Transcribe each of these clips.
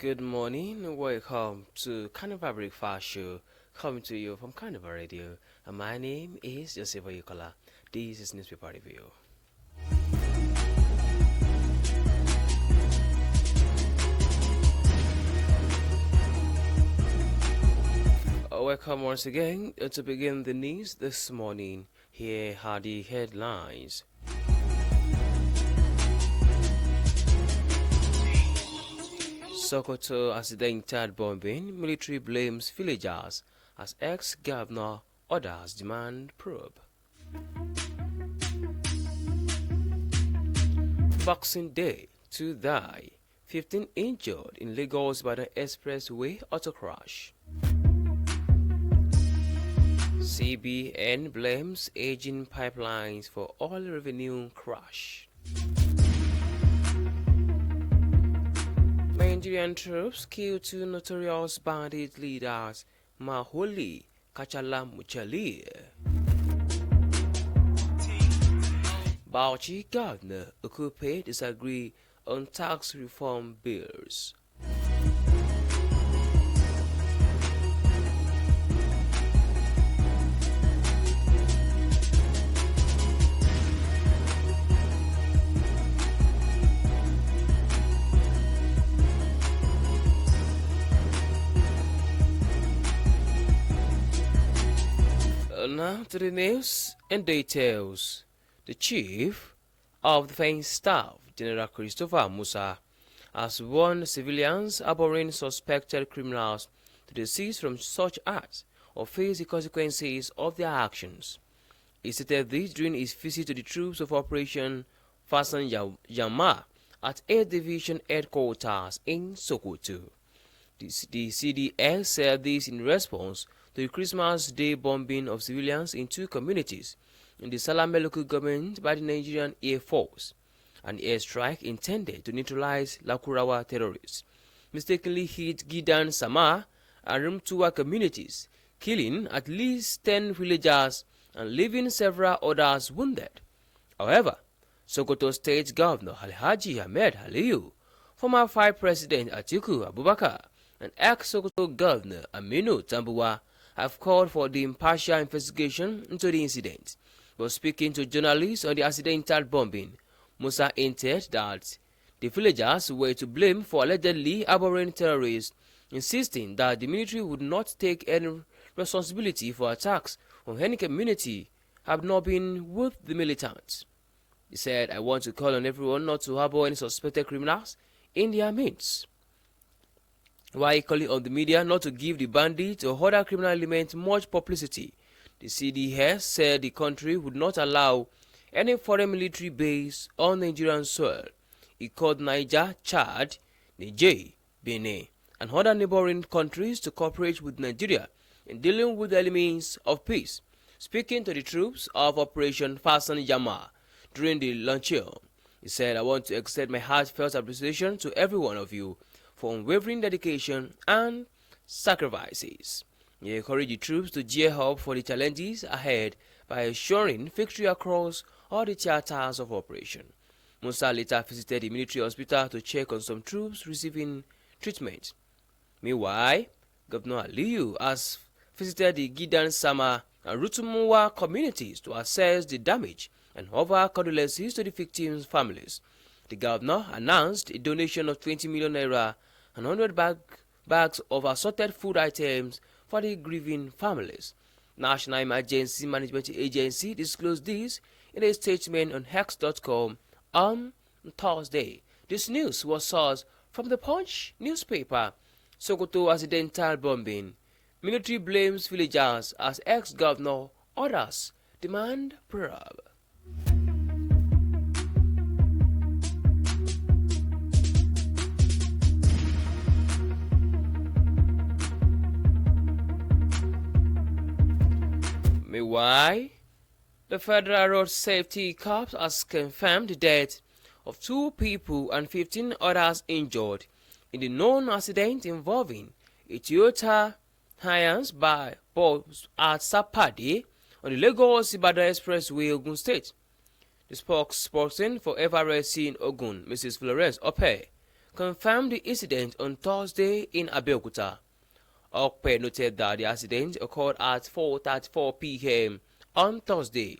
Good morning, welcome to Carnival Breakfast Show, coming to you from Carnival Radio, and my name is Joseph Oyokola. This is Newspaper Review. Welcome once again to begin the news this morning. Here are the headlines. Sokoto accidental bombing, military blames villagers as ex-governor orders demand probe. Boxing Day, 2 die, 15 injured in Lagos Ibadan Expressway auto crash. CBN blames aging pipelines for oil revenue crash. Nigerian troops kill 2 notorious bandit leaders, Maholi Kachala Muchali. Bauchi Governor Okupe disagree on tax reform bills. Now to the news and details. The Chief of Defense Staff, General Christopher Musa, has warned civilians abhorring suspected criminals to desist from such acts or face the consequences of their actions. He stated this during his visit to the troops of Operation Fasan Yama at 8th Division Headquarters in Sokoto. The CDS said this in response to the Christmas Day bombing of civilians in 2 communities in the Salame local government by the Nigerian Air Force. An airstrike intended to neutralize Lakurawa terrorists mistakenly hit Gidan Sama and Rumtua communities, killing at least 10 villagers and leaving several others wounded. However, Sokoto State Governor Alhaji Ahmed Aliyu, former Vice President Atiku Abubakar, and ex-Sokoto Governor Aminu Tambuwa have called for the impartial investigation into the incident. But speaking to journalists on the accidental bombing, Musa hinted that the villagers were to blame for allegedly abhorring terrorists, insisting that the military would not take any responsibility for attacks on any community have not been with the militants. He said, "I want to call on everyone not to harbor any suspected criminals in their midst, while calling on the media not to give the bandits or other criminal elements much publicity." The CDS said the country would not allow any foreign military base on Nigerian soil. He called Niger, Chad, Niger, Benin, and other neighboring countries to cooperate with Nigeria in dealing with the elements of peace. Speaking to the troops of Operation Fasan Yama during the luncheon, he said, "I want to extend my heartfelt appreciation to every one of you for unwavering dedication and sacrifices." He encouraged the troops to gear up for the challenges ahead by assuring victory across all the theaters of operation. Musa later visited the military hospital to check on some troops receiving treatment. Meanwhile, Governor Aliyu has visited the Gidan Sama and Rutumuwa communities to assess the damage and offer condolences to the victims' families. The governor announced a donation of 20 million naira and 100 bags of assorted food items for the grieving families. National Emergency Management Agency disclosed this in a statement on Hex.com on Thursday. This news was sourced from the Punch newspaper. Sokoto accidental bombing. Military blames villagers as ex-governor orders demand probe. Meanwhile, the Federal Road Safety Corps has confirmed the death of 2 people and 15 others injured in the known accident involving a Toyota Hiace by bus at Sapade on the Lagos-Ibadan Expressway, Ogun State. The spokesperson for FRSC in Ogun, Mrs. Florence Ope, confirmed the incident on Thursday in Abeokuta. Okpe noted that the accident occurred at 4:34 p.m. on Thursday.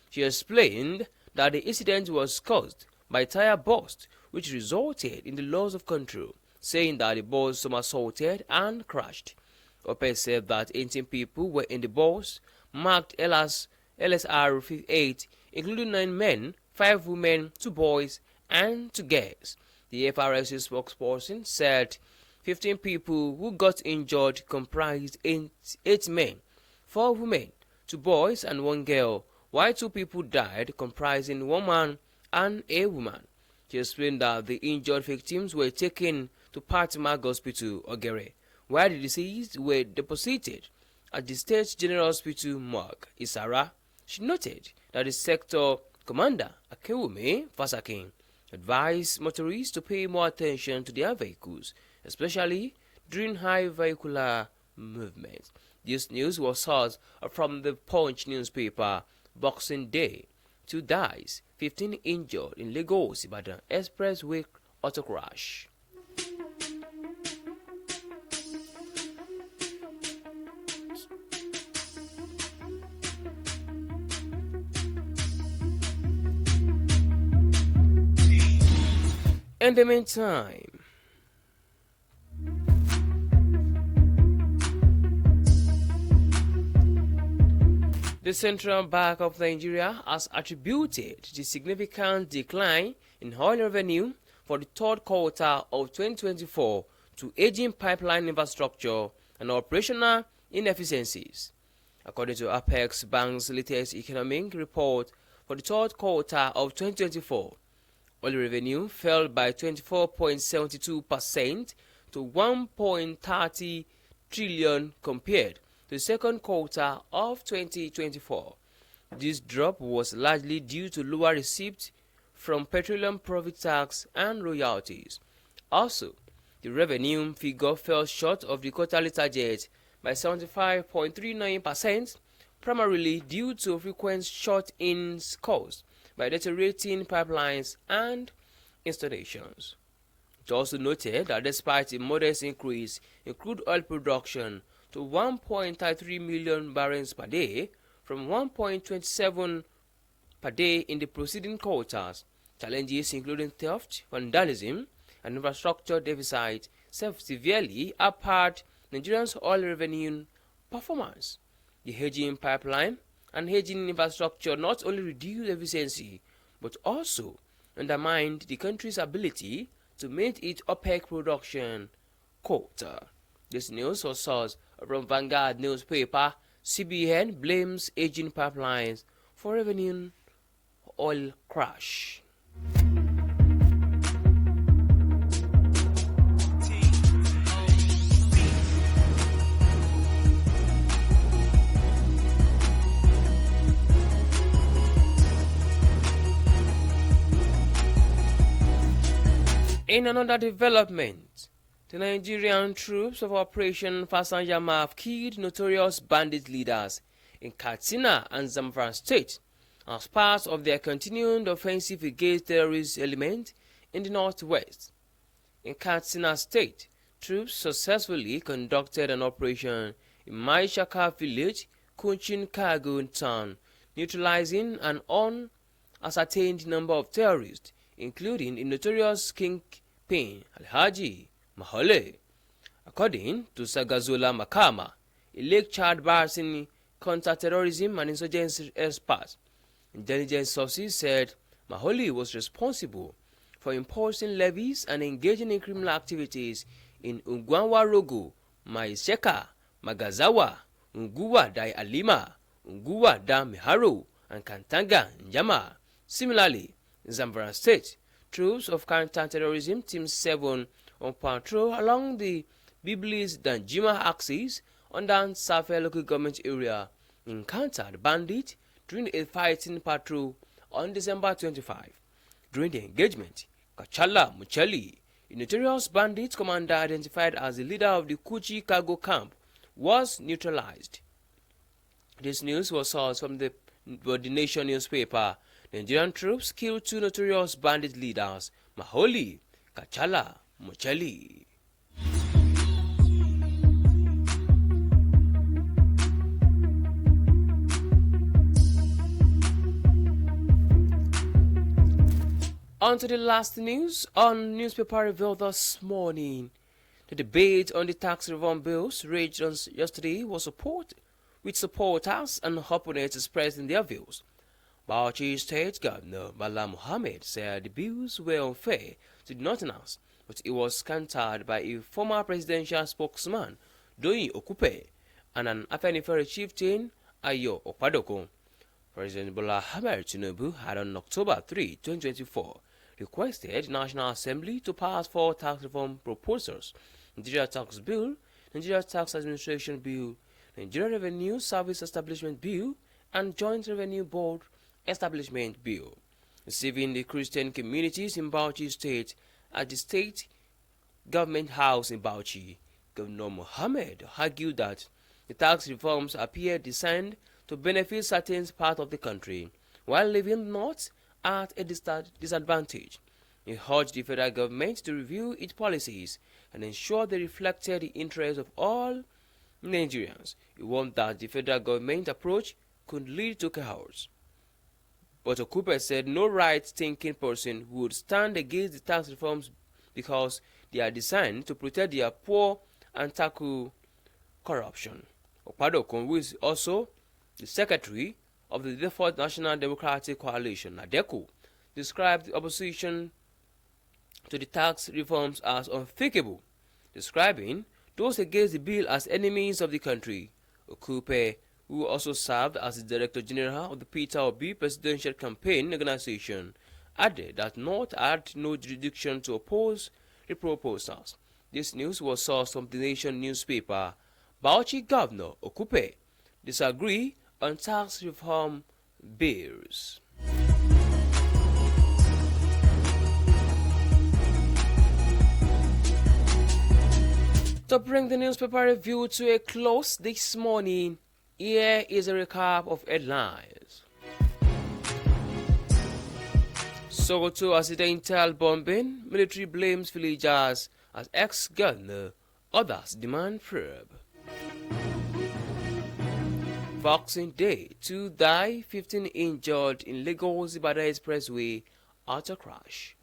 She explained that the incident was caused by a tire burst which resulted in the loss of control, saying that the bus somersaulted and crashed. Okpe said that 18 people were in the bus marked LSR 8, including 9 men, 5 women, 2 boys, and 2 girls. The FRSC spokesperson said 15 people who got injured comprised 8 men, 4 women, 2 boys, and 1 girl, while 2 people died, comprising 1 man and a woman. She explained that the injured victims were taken to Patmag Hospital, Ogere, where the deceased were deposited at the State General Hospital morgue, Isara. She noted that the sector commander, Akewume Fasakin, advised motorists to pay more attention to their vehicles, especially during high vehicular movements. This news was sourced from the Punch newspaper. Boxing Day, 2 dies, 15 injured in Lagos Ibadan Expressway auto crash. In the meantime, the Central Bank of Nigeria has attributed the significant decline in oil revenue for the 3rd quarter of 2024 to aging pipeline infrastructure and operational inefficiencies. According to Apex Bank's latest economic report for the 3rd quarter of 2024, oil revenue fell by 24.72% to 1.30 trillion compared to the 2nd quarter of 2024. This drop was largely due to lower receipts from petroleum profit tax and royalties. Also, the revenue figure fell short of the quarterly target by 75.39%, primarily due to frequent shut-ins caused by deteriorating pipelines and installations. It also noted that despite a modest increase in crude oil production to 1.33 million barrels per day from 1.27 per day in the preceding quarters, challenges including theft, vandalism, and infrastructure deficit severely impaired Nigeria's oil revenue performance. The hedging pipeline and hedging infrastructure not only reduced efficiency but also undermined the country's ability to meet its OPEC production quota. This news was sourced from Vanguard newspaper. CBN blames aging pipelines for revenue oil crash. In another development, the Nigerian troops of Operation Fasanyama have killed notorious bandit leaders in Katsina and Zamfara State as part of their continued offensive against terrorist elements in the northwest. In Katsina State, troops successfully conducted an operation in Maishaka village, Kunchin Kago town, neutralizing an unascertained number of terrorists, including the notorious kingpin Alhaji Mahole. According to Sagazola Makama, a Lake Chad Basin counter-terrorism and insurgency expert, intelligence sources said Mahole was responsible for imposing levies and engaging in criminal activities in Ungwanwa Rogo, Maisheka, Magazawa, Unguwa Dai Alima, Unguwa Da Miharo, and Kantanga Njama. Similarly, in Zamfara State, troops of counter-terrorism Team 7 on patrol along the Biblis-Danjima axis under Safe local government area encountered bandits during a fighting patrol on December 25. During the engagement, Kachala Mucheli, a notorious bandit commander identified as the leader of the Kuchi cargo camp, was neutralized. This news was sourced from the Nation newspaper. Nigerian troops killed 2 notorious bandit leaders, Maholi, Kachala, Muchali. On to the last news on newspaper review this morning. The debate on the tax reform bills raged on yesterday with supporters and opponents expressing their views. Oyo State Governor Bala Mohammed said the bills were unfair to the Northerners, but it was countered by a former presidential spokesman, Doyin Okupe, and an Afenifere chieftain, Ayo Okpadoko. President Bola Ahmed Tinubu had on October 3, 2024, requested the National Assembly to pass 4 tax reform proposals: Nigeria Tax Bill, Nigeria Tax Administration Bill, Nigeria Revenue Service Establishment Bill, and Joint Revenue Board Establishment Bill. Receiving the Christian communities in Bauchi State at the State Government House in Bauchi, Governor Mohammed argued that the tax reforms appear designed to benefit certain parts of the country, while leaving the North at a disadvantage. He urged the federal government to review its policies and ensure they reflected the interests of all Nigerians. He warned that the federal government approach could lead to chaos. But Okupe said no right-thinking person would stand against the tax reforms because they are designed to protect their poor and tackle corruption. Okpadoko, who is also the secretary of the default National Democratic Coalition, NADECO, described the opposition to the tax reforms as unthinkable, describing those against the bill as enemies of the country. Okupe, who also served as the Director General of the Peter Obi Presidential Campaign Organization, added that North had no jurisdiction to oppose the proposals. This news was sourced from the Nation newspaper. Bauchi Governor Okupe disagree on tax reform bills. To bring the newspaper review to a close this morning, here is a recap of headlines. Sokoto accidental bombing, military blames villagers as ex-governor, others demand probe. Boxing Day, 2 die, 15 injured in Lagos Ibadan Expressway auto crash.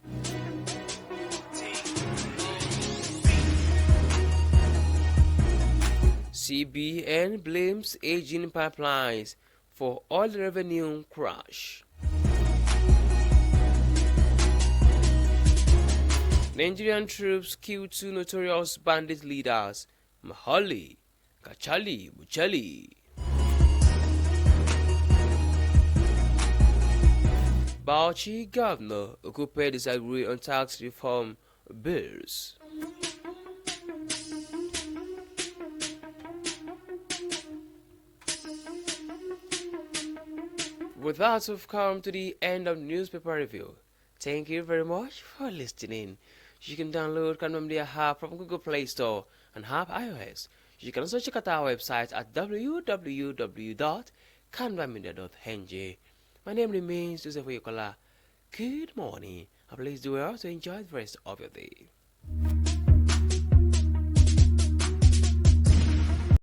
CBN blames aging pipelines for oil revenue crash. Nigerian troops kill 2 notorious bandit leaders, Mahali, Kachali, Buchali. Bauchi Governor Okupe disagree on tax reform bills. With that, we've come to the end of newspaper review. Thank you very much for listening. You can download Carnival Media app from Google Play Store and have iOS. You can also check out our website at www.carnivalmedia.ng. My name remains Joseph Oyokola. Good morning, and please do well to enjoy the rest of your day.